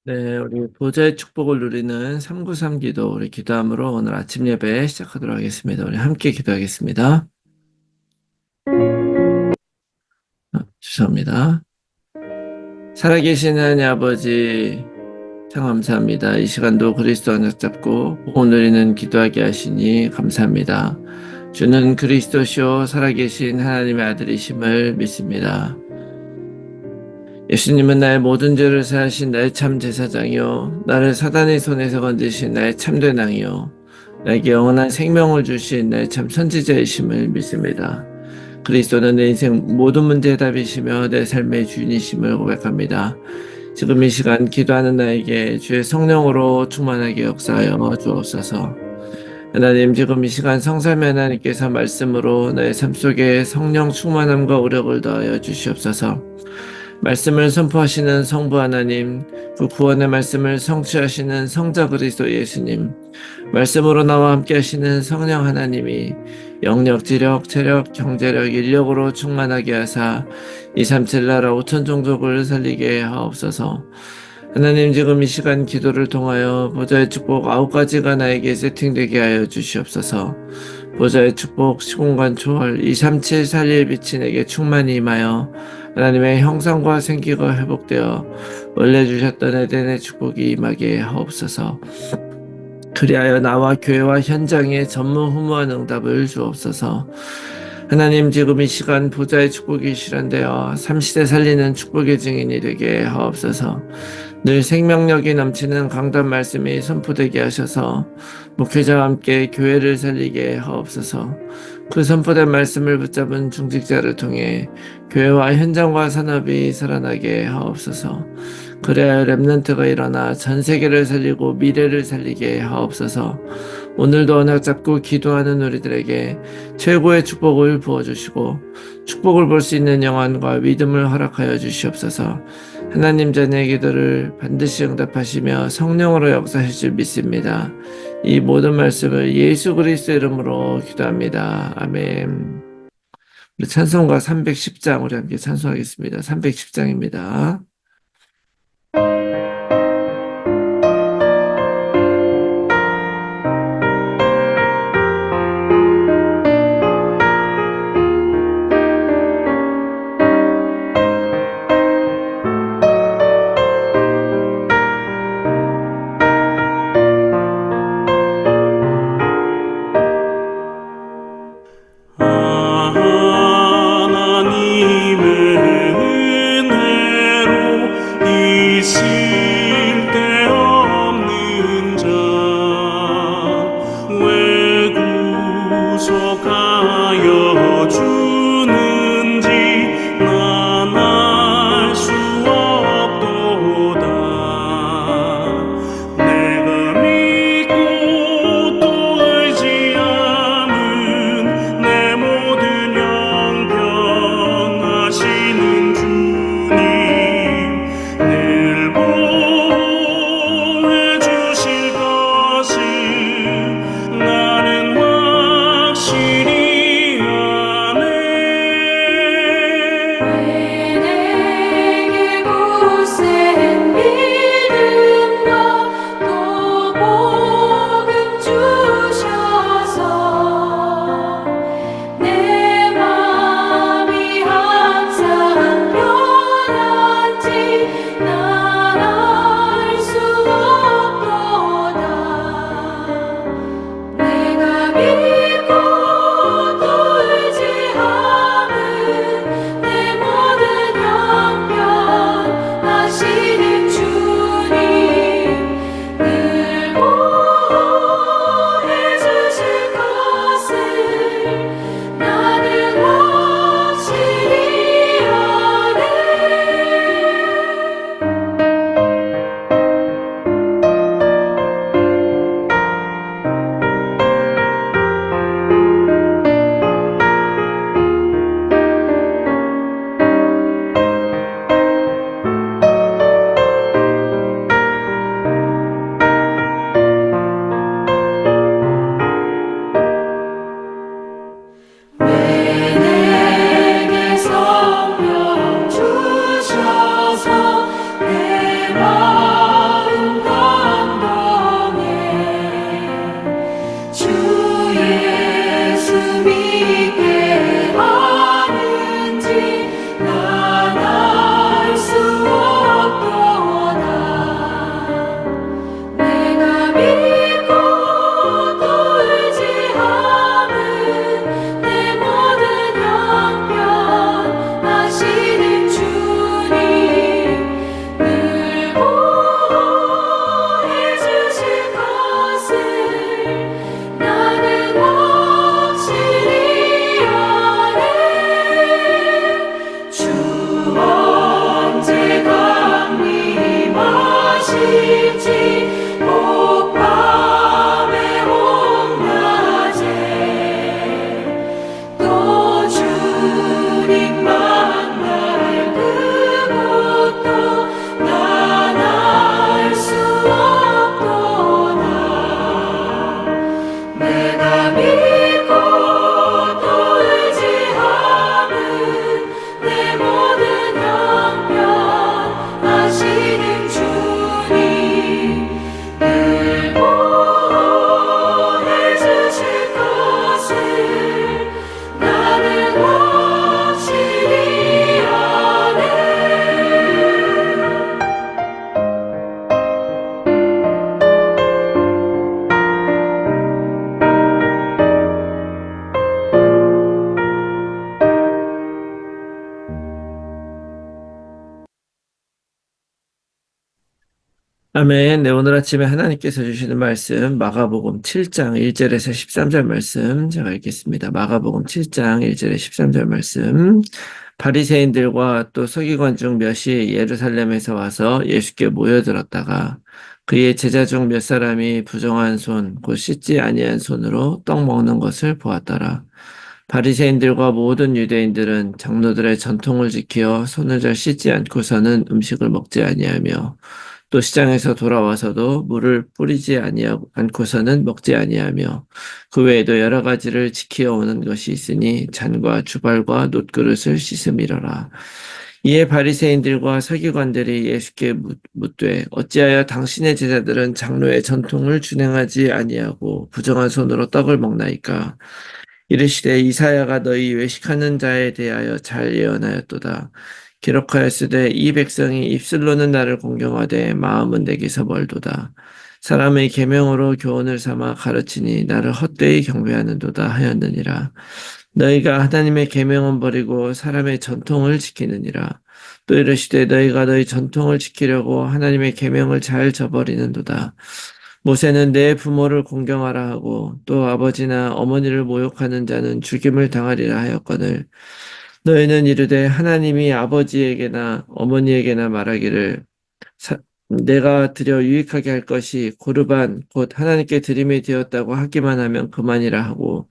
네, 우리 보좌의 축복을 누리는 393 기도, 우리 기도함으로 오늘 아침 예배 시작하도록 하겠습니다. 우리 함께 기도하겠습니다. 죄송합니다. 살아계신 하나님 아버지, 참 감사합니다. 이 시간도 그리스도 언약 잡고 복을 누리는 기도하게 하시니 감사합니다. 주는 그리스도시요 살아계신 하나님의 아들이심을 믿습니다. 예수님은 나의 모든 죄를 사하신 나의 참 제사장이요 나를 사단의 손에서 건지신 나의 참된 왕이요 나에게 영원한 생명을 주신 나의 참 선지자이심을 믿습니다. 그리스도는 내 인생 모든 문제의 답이시며 내 삶의 주인이심을 고백합니다. 지금 이 시간 기도하는 나에게 주의 성령으로 충만하게 역사하여 주옵소서. 하나님, 지금 이 시간 성삼위 하나님께서 말씀으로 나의 삶 속에 성령 충만함과 오력을 더하여 주시옵소서. 말씀을 선포하시는 성부 하나님, 그 구원의 말씀을 성취하시는 성자 그리스도 예수님, 말씀으로 나와 함께 하시는 성령 하나님이 영력, 지력, 체력, 경제력, 인력으로 충만하게 하사 237 나라 5천 종족을 살리게 하옵소서. 하나님, 지금 이 시간 기도를 통하여 보좌의 축복 9가지가 나에게 세팅되게 하여 주시옵소서. 보좌의 축복, 시공간 초월, 237 살릴 빛이 내게 충만히 임하여 하나님의 형상과 생기가 회복되어 원래 주셨던 에덴의 축복이 임하게 하옵소서. 그리하여 나와 교회와 현장에 전무후무한 응답을 주옵소서. 하나님, 지금 이 시간 보좌의 축복이 실현되어 삼시대 살리는 축복의 증인이 되게 하옵소서. 늘 생명력이 넘치는 강단 말씀이 선포되게 하셔서 목회자와 함께 교회를 살리게 하옵소서. 그 선포된 말씀을 붙잡은 중직자를 통해 교회와 현장과 산업이 살아나게 하옵소서. 그래야 렘넌트가 일어나 전 세계를 살리고 미래를 살리게 하옵소서. 오늘도 언약 잡고 기도하는 우리들에게 최고의 축복을 부어주시고 축복을 볼 수 있는 영안과 믿음을 허락하여 주시옵소서. 하나님, 자녀의 기도를 반드시 응답하시며 성령으로 역사하실 줄 믿습니다. 이 모든 말씀을 예수 그리스도 이름으로 기도합니다. 아멘. 우리 찬송가 310장 우리 함께 찬송하겠습니다. 310장입니다. 하나님의 은혜로 아멘. 네, 오늘 아침에 하나님께서 주시는 말씀, 마가복음 7장 1절에서 13절 말씀, 제가 읽겠습니다. 마가복음 7장 1절에 13절 말씀. 바리새인들과 또 서기관 중 몇이 예루살렘에서 와서 예수께 모여들었다가 그의 제자 중 몇 사람이 부정한 손, 곧 씻지 아니한 손으로 떡 먹는 것을 보았더라. 바리새인들과 모든 유대인들은 장로들의 전통을 지키어 손을 잘 씻지 않고서는 음식을 먹지 아니하며 또 시장에서 돌아와서도 물을 뿌리지 않고서는 먹지 아니하며 그 외에도 여러 가지를 지키어 오는 것이 있으니 잔과 주발과 놋그릇을 씻음이러라. 이에 바리새인들과 서기관들이 예수께 묻되 어찌하여 당신의 제자들은 장로의 전통을 준행하지 아니하고 부정한 손으로 떡을 먹나이까? 이르시되 이사야가 너희 외식하는 자에 대하여 잘 예언하였도다. 기록하였으되 이 백성이 입술로는 나를 공경하되 마음은 내게서 멀도다. 사람의 계명으로 교훈을 삼아 가르치니 나를 헛되이 경배하는도다 하였느니라. 너희가 하나님의 계명은 버리고 사람의 전통을 지키느니라. 또 이르시되 너희가 너희 전통을 지키려고 하나님의 계명을 잘 저버리는도다. 모세는 내 부모를 공경하라 하고 또 아버지나 어머니를 모욕하는 자는 죽임을 당하리라 하였거늘 너희는 이르되 하나님이 아버지에게나 어머니에게나 말하기를 내가 드려 유익하게 할 것이 고르반 곧 하나님께 드림이 되었다고 하기만 하면 그만이라 하고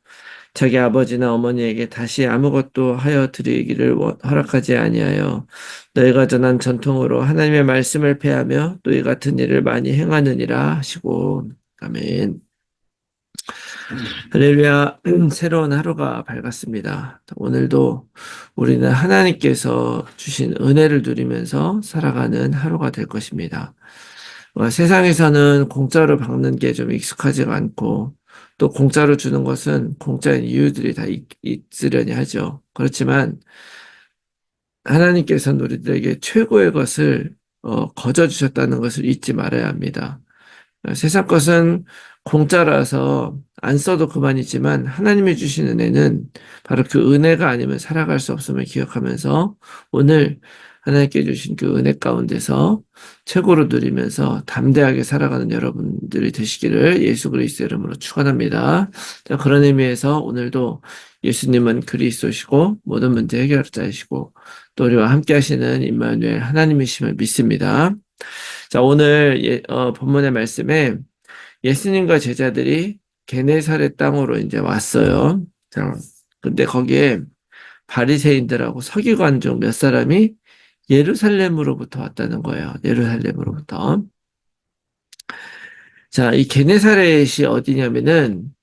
자기 아버지나 어머니에게 다시 아무것도 하여 드리기를 허락하지 아니하여 너희가 전한 전통으로 하나님의 말씀을 폐하며 또 이 같은 일을 많이 행하느니라 하시고 아멘. 할렐루야. 새로운 하루가 밝았습니다. 오늘도 우리는 하나님께서 주신 은혜를 누리면서 살아가는 하루가 될 것입니다. 세상에서는 공짜로 받는 게 좀 익숙하지가 않고 또 공짜로 주는 것은 공짜인 이유들이 다 있으려니 하죠. 그렇지만 하나님께서는 우리들에게 최고의 것을 거저 주셨다는 것을 잊지 말아야 합니다. 세상 것은 공짜라서 안 써도 그만이지만 하나님이 주신 은혜는 바로 그 은혜가 아니면 살아갈 수 없음을 기억하면서 오늘 하나님께 주신 그 은혜 가운데서 최고로 누리면서 담대하게 살아가는 여러분들이 되시기를 예수 그리스도의 이름으로 축원합니다. 자, 그런 의미에서 오늘도 예수님은 그리스도시고 모든 문제 해결자이시고 또 우리와 함께 하시는 임마누엘 하나님이심을 믿습니다. 자, 오늘 본문의 말씀에 예수님과 제자들이 게네사렛 땅으로 이제 왔어요. 자, 근데 거기에 바리새인들하고 서기관 중 몇 사람이 예루살렘으로부터 왔다는 거예요. 예루살렘으로부터. 자, 이 게네사렛이 어디냐면은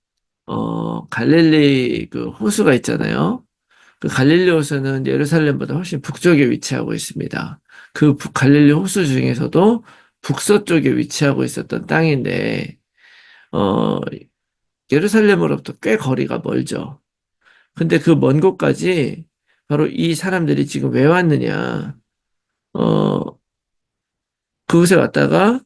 갈릴리 그 호수가 있잖아요. 그 갈릴리 호수는 예루살렘보다 훨씬 북쪽에 위치하고 있습니다. 그 갈릴리 호수 중에서도 북서쪽에 위치하고 있었던 땅인데, 어, 예루살렘으로부터 꽤 거리가 멀죠. 근데 그 먼 곳까지 바로 이 사람들이 지금 왜 왔느냐, 어, 그곳에 왔다가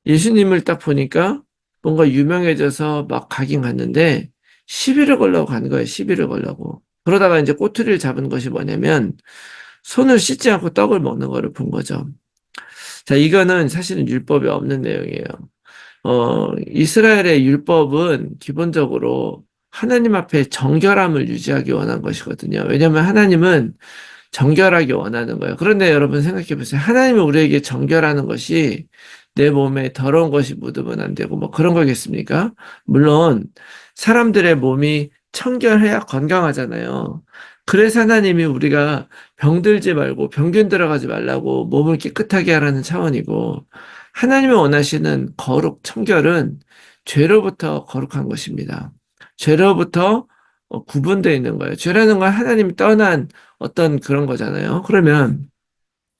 예수님을 딱 보니까 뭔가 유명해져서 막 가긴 갔는데 시비를 걸려고 간 거예요. 시비를 걸려고. 그러다가 이제 꼬투리를 잡은 것이 뭐냐면 손을 씻지 않고 떡을 먹는 거를 본 거죠. 자, 이거는 사실은 율법에 없는 내용이에요. 이스라엘의 율법은 기본적으로 하나님 앞에 정결함을 유지하기 원한 것이거든요. 왜냐하면 하나님은 정결하게 원하는 거예요. 그런데 여러분 생각해 보세요. 하나님은 우리에게 정결하는 것이 내 몸에 더러운 것이 묻으면 안 되고 뭐 그런 거겠습니까? 물론 사람들의 몸이 청결해야 건강하잖아요. 그래서 하나님이 우리가 병들지 말고 병균 들어가지 말라고 몸을 깨끗하게 하라는 차원이고 하나님이 원하시는 거룩, 청결은 죄로부터 거룩한 것입니다. 죄로부터 구분되어 있는 거예요. 죄라는 건 하나님이 떠난 어떤 그런 거잖아요. 그러면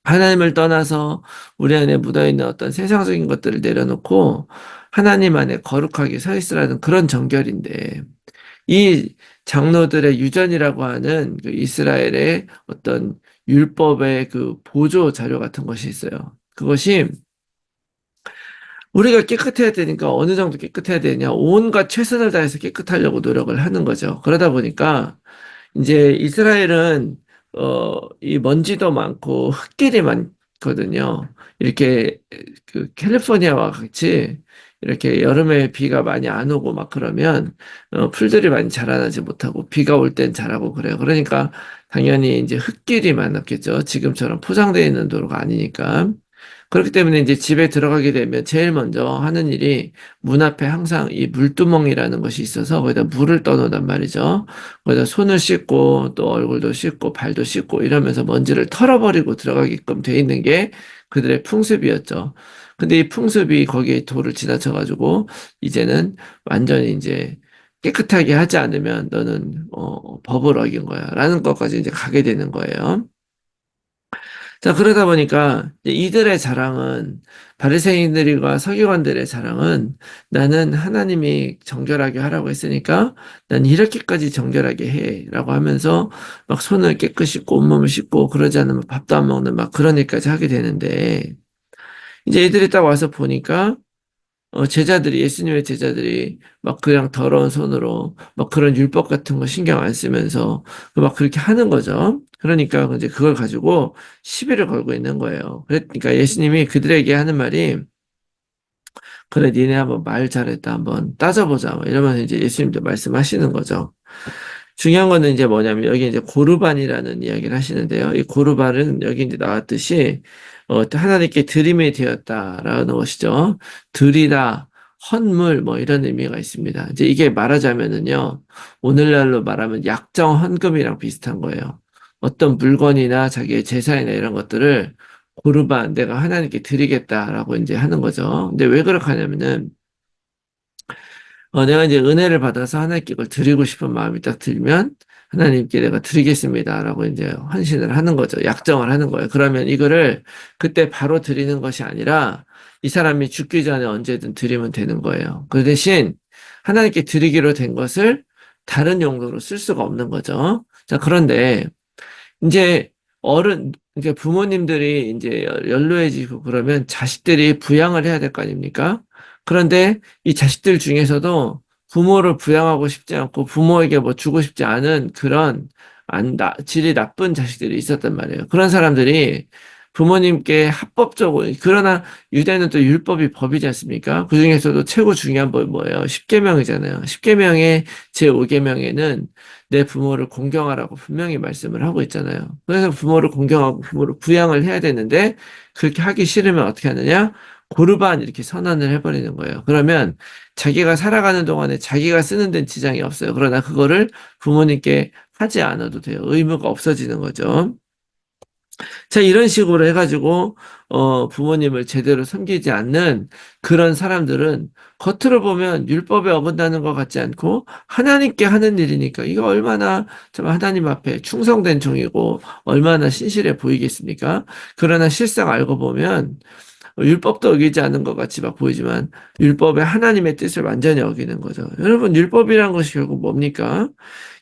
하나님을 떠나서 우리 안에 묻어있는 어떤 세상적인 것들을 내려놓고 하나님 안에 거룩하게 서 있으라는 그런 정결인데 이 장로들의 유전이라고 하는 그 이스라엘의 어떤 율법의 그 보조 자료 같은 것이 있어요. 그것이 우리가 깨끗해야 되니까 어느 정도 깨끗해야 되냐 온갖 최선을 다해서 깨끗하려고 노력을 하는 거죠. 그러다 보니까 이제 이스라엘은 이 먼지도 많고 흙길이 거든요. 이렇게 그 캘리포니아와 같이 이렇게 여름에 비가 많이 안 오고 막 그러면 풀들이 많이 자라나지 못하고 비가 올 땐 자라고 그래요. 그러니까 당연히 이제 흙길이 많았겠죠. 지금처럼 포장되어 있는 도로가 아니니까. 그렇기 때문에 이제 집에 들어가게 되면 제일 먼저 하는 일이 문 앞에 항상 이 물두멍이라는 것이 있어서 거기다 물을 떠놓단 말이죠. 거기다 손을 씻고 또 얼굴도 씻고 발도 씻고 이러면서 먼지를 털어버리고 들어가게끔 돼 있는 게 그들의 풍습이었죠. 근데 이 풍습이 거기에 도를 지나쳐가지고 이제는 완전히 이제 깨끗하게 하지 않으면 너는 법을 어긴 거야 라는 것까지 이제 가게 되는 거예요. 자, 그러다 보니까 이제 이들의 자랑은 바리새인들과 서기관들의 자랑은 나는 하나님이 정결하게 하라고 했으니까 난 이렇게까지 정결하게 해라고 하면서 막 손을 깨끗이 씻고 온몸을 씻고 그러지 않으면 밥도 안 먹는 막 그런 일까지 하게 되는데 이제 이들이 딱 와서 보니까 제자들이, 예수님의 제자들이 막 그냥 더러운 손으로 막 그런 율법 같은 거 신경 안 쓰면서 막 그렇게 하는 거죠. 그러니까 이제 그걸 가지고 시비를 걸고 있는 거예요. 그러니까 예수님이 그들에게 하는 말이 그래, 니네 한번 말 잘했다. 한번 따져보자. 뭐 이러면서 이제 예수님도 말씀하시는 거죠. 중요한 거는 이제 뭐냐면 여기 이제 고르반이라는 이야기를 하시는데요. 이 고르반은 여기 이제 나왔듯이 하나님께 드림이 되었다라는 것이죠. 드리다, 헌물 뭐 이런 의미가 있습니다. 이제 이게 말하자면은요. 오늘날로 말하면 약정 헌금이랑 비슷한 거예요. 어떤 물건이나 자기의 재산이나 이런 것들을 고르반 내가 하나님께 드리겠다라고 이제 하는 거죠. 근데 왜 그렇게 하냐면은 내가 이제 은혜를 받아서 하나님께 이걸 드리고 싶은 마음이 딱 들면 하나님께 내가 드리겠습니다라고 이제 헌신을 하는 거죠. 약정을 하는 거예요. 그러면 이거를 그때 바로 드리는 것이 아니라 이 사람이 죽기 전에 언제든 드리면 되는 거예요. 그 대신 하나님께 드리기로 된 것을 다른 용도로 쓸 수가 없는 거죠. 자, 그런데 이제 이제 부모님들이 이제 연로해지고 그러면 자식들이 부양을 해야 될 거 아닙니까? 그런데 이 자식들 중에서도 부모를 부양하고 싶지 않고 부모에게 뭐 주고 싶지 않은 그런 질이 나쁜 자식들이 있었단 말이에요. 그런 사람들이 부모님께 합법적으로, 그러나 유대는 또 율법이 법이지 않습니까? 그 중에서도 최고 중요한 법이 뭐예요? 십계명이잖아요. 십계명의 제5계명에는 내 부모를 공경하라고 분명히 말씀을 하고 있잖아요. 그래서 부모를 공경하고 부모를 부양을 해야 되는데 그렇게 하기 싫으면 어떻게 하느냐? 고르반 이렇게 선언을 해버리는 거예요. 그러면 자기가 살아가는 동안에 자기가 쓰는 데는 지장이 없어요. 그러나 그거를 부모님께 하지 않아도 돼요. 의무가 없어지는 거죠. 자, 이런 식으로 해가지고, 부모님을 제대로 섬기지 않는 그런 사람들은 겉으로 보면 율법에 어긋나는 것 같지 않고 하나님께 하는 일이니까 이거 얼마나 참 하나님 앞에 충성된 종이고 얼마나 신실해 보이겠습니까? 그러나 실상 알고 보면 율법도 어기지 않은 것 같이 막 보이지만 율법의 하나님의 뜻을 완전히 어기는 거죠. 여러분, 율법이란 것이 결국 뭡니까?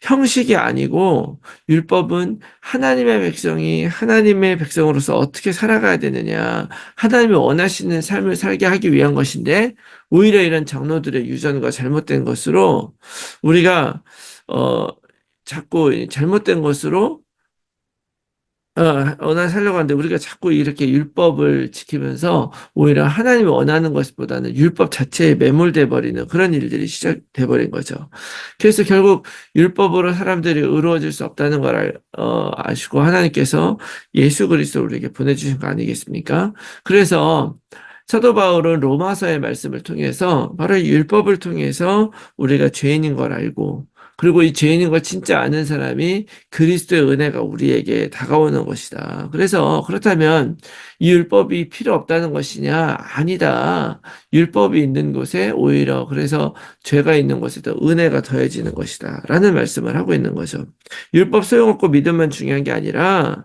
형식이 아니고 율법은 하나님의 백성이 하나님의 백성으로서 어떻게 살아가야 되느냐, 하나님이 원하시는 삶을 살게 하기 위한 것인데 오히려 이런 장로들의 유전과 잘못된 것으로 우리가 어 자꾸 잘못된 것으로 원하는 살려고 하는데 우리가 자꾸 이렇게 율법을 지키면서 오히려 하나님이 원하는 것보다는 율법 자체에 매몰돼 버리는 그런 일들이 시작돼 버린 거죠. 그래서 결국 율법으로 사람들이 의로워질 수 없다는 걸 아시고 하나님께서 예수 그리스도를 우리에게 보내주신 거 아니겠습니까? 그래서 사도 바울은 로마서의 말씀을 통해서 바로 이 율법을 통해서 우리가 죄인인 걸 알고 그리고 이 죄인인 걸 진짜 아는 사람이 그리스도의 은혜가 우리에게 다가오는 것이다. 그래서 그렇다면 이 율법이 필요 없다는 것이냐? 아니다. 율법이 있는 곳에 오히려 그래서 죄가 있는 곳에 더 은혜가 더해지는 것이다. 라는 말씀을 하고 있는 거죠. 율법 소용없고 믿음만 중요한 게 아니라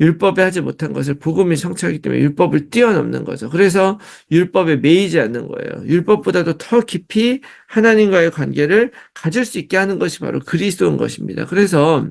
율법에 하지 못한 것을 복음이 성취하기 때문에 율법을 뛰어넘는 거죠. 그래서 율법에 매이지 않는 거예요. 율법보다도 더 깊이 하나님과의 관계를 가질 수 있게 하는 것이 바로 그리스도인 것입니다. 그래서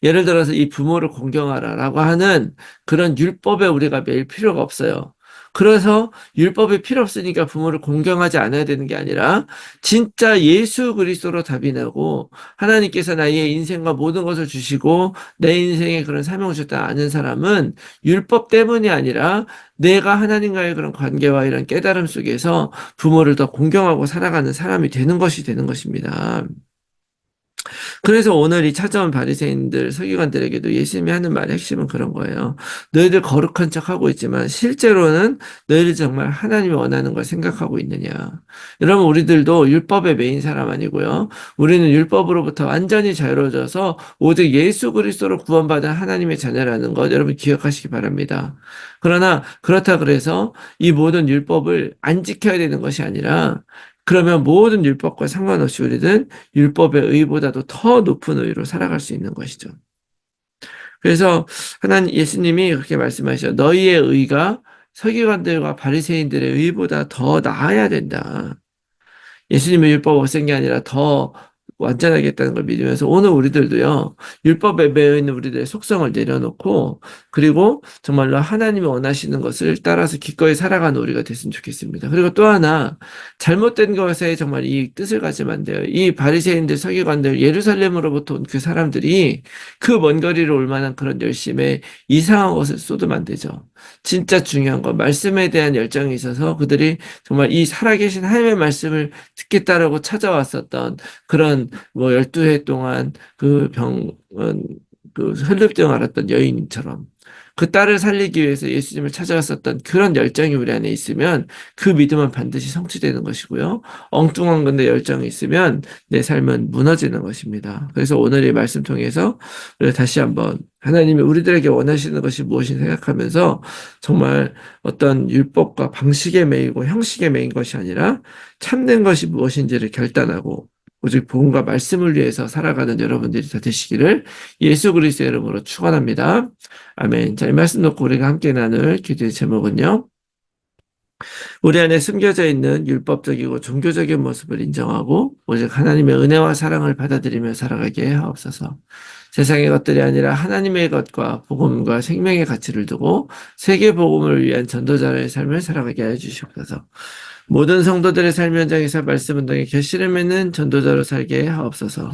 예를 들어서 이 부모를 공경하라라고 하는 그런 율법에 우리가 매일 필요가 없어요. 그래서 율법이 필요 없으니까 부모를 공경하지 않아야 되는 게 아니라 진짜 예수 그리스도로 답이 나고 하나님께서 나의 인생과 모든 것을 주시고 내 인생에 그런 사명을 주셨다 아는 사람은 율법 때문이 아니라 내가 하나님과의 그런 관계와 이런 깨달음 속에서 부모를 더 공경하고 살아가는 사람이 되는 것이 되는 것입니다. 그래서 오늘 이 찾아온 바리새인들 서기관들에게도 예수님이 하는 말의 핵심은 그런 거예요. 너희들 거룩한 척하고 있지만 실제로는 너희들 정말 하나님이 원하는 걸 생각하고 있느냐. 여러분 우리들도 율법에 매인 사람 아니고요. 우리는 율법으로부터 완전히 자유로워져서 오직 예수 그리스도로 구원받은 하나님의 자녀라는 것 여러분 기억하시기 바랍니다. 그러나 그렇다 그래서 이 모든 율법을 안 지켜야 되는 것이 아니라 그러면 모든 율법과 상관없이 우리는 율법의 의보다도 더 높은 의로 살아갈 수 있는 것이죠. 그래서 하나님 예수님이 그렇게 말씀하셔. 너희의 의가 서기관들과 바리새인들의 의보다 더 나아야 된다. 예수님의 율법 없앤 게 아니라 더 완전하겠다는 걸 믿으면서 오늘 우리들도요, 율법에 매여 있는 우리들의 속성을 내려놓고, 그리고 정말로 하나님이 원하시는 것을 따라서 기꺼이 살아가는 우리가 됐으면 좋겠습니다. 그리고 또 하나, 잘못된 것에 정말 이 뜻을 가지면 안 돼요. 이 바리새인들, 서기관들, 예루살렘으로부터 온 그 사람들이 그 먼 거리를 올 만한 그런 열심에 이상한 것을 쏟으면 안 되죠. 진짜 중요한 건 말씀에 대한 열정이 있어서 그들이 정말 이 살아계신 하나님의 말씀을 듣겠다라고 찾아왔었던 그런 뭐 12해 동안 그 병은 그 혈루병 앓았던 여인처럼 그 딸을 살리기 위해서 예수님을 찾아갔었던 그런 열정이 우리 안에 있으면 그 믿음은 반드시 성취되는 것이고요. 엉뚱한 건데 열정이 있으면 내 삶은 무너지는 것입니다. 그래서 오늘 이 말씀 통해서 우리가 다시 한번 하나님이 우리들에게 원하시는 것이 무엇인지 생각하면서 정말 어떤 율법과 방식에 매이고 형식에 매인 것이 아니라 참된 것이 무엇인지를 결단하고 오직 복음과 말씀을 위해서 살아가는 여러분들이 다 되시기를 예수 그리스도의 이름으로 축원합니다. 아멘. 자, 이 말씀 놓고 우리가 함께 나눌 기도의 제목은요. 우리 안에 숨겨져 있는 율법적이고 종교적인 모습을 인정하고 오직 하나님의 은혜와 사랑을 받아들이며 살아가게 하옵소서. 세상의 것들이 아니라 하나님의 것과 복음과 생명의 가치를 두고 세계 복음을 위한 전도자의 삶을 살아가게 하여 주시옵소서. 모든 성도들의 삶 현장에서 말씀 운동에 결실을 맺는 전도자로 살게 하옵소서.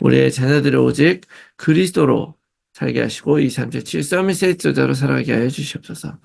우리의 자녀들을 오직 그리스도로 살게 하시고 이 삶의 칠 서밋의 저자로 살아가게 하여 주시옵소서.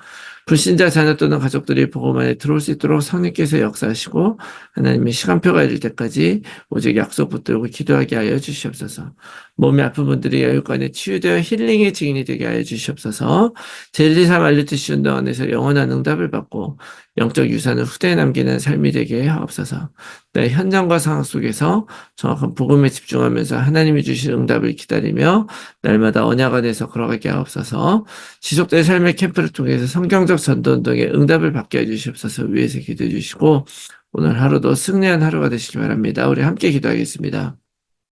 불신자 자녀 또는 가족들이 복음 안에 들어올 수 있도록 성령께서 역사하시고 하나님의 시간표가 이를 때까지 오직 약속 붙들고 기도하게 하여 주시옵소서. 몸이 아픈 분들이 여유간에 치유되어 힐링의 증인이 되게 하여 주시옵소서. 제1, 2, 3 알루티시 운동 안에서 영원한 응답을 받고 영적 유산을 후대에 남기는 삶이 되게 하옵소서. 내 현장과 상황 속에서 정확한 복음에 집중하면서 하나님이 주실 응답을 기다리며 날마다 언약 안에서 걸어가게 하옵소서. 지속된 삶의 캠프를 통해서 성경적 전도운동에 응답을 받게 해주시옵소서. 위에서 기도해 주시고 오늘 하루도 승리한 하루가 되시기 바랍니다. 우리 함께 기도하겠습니다.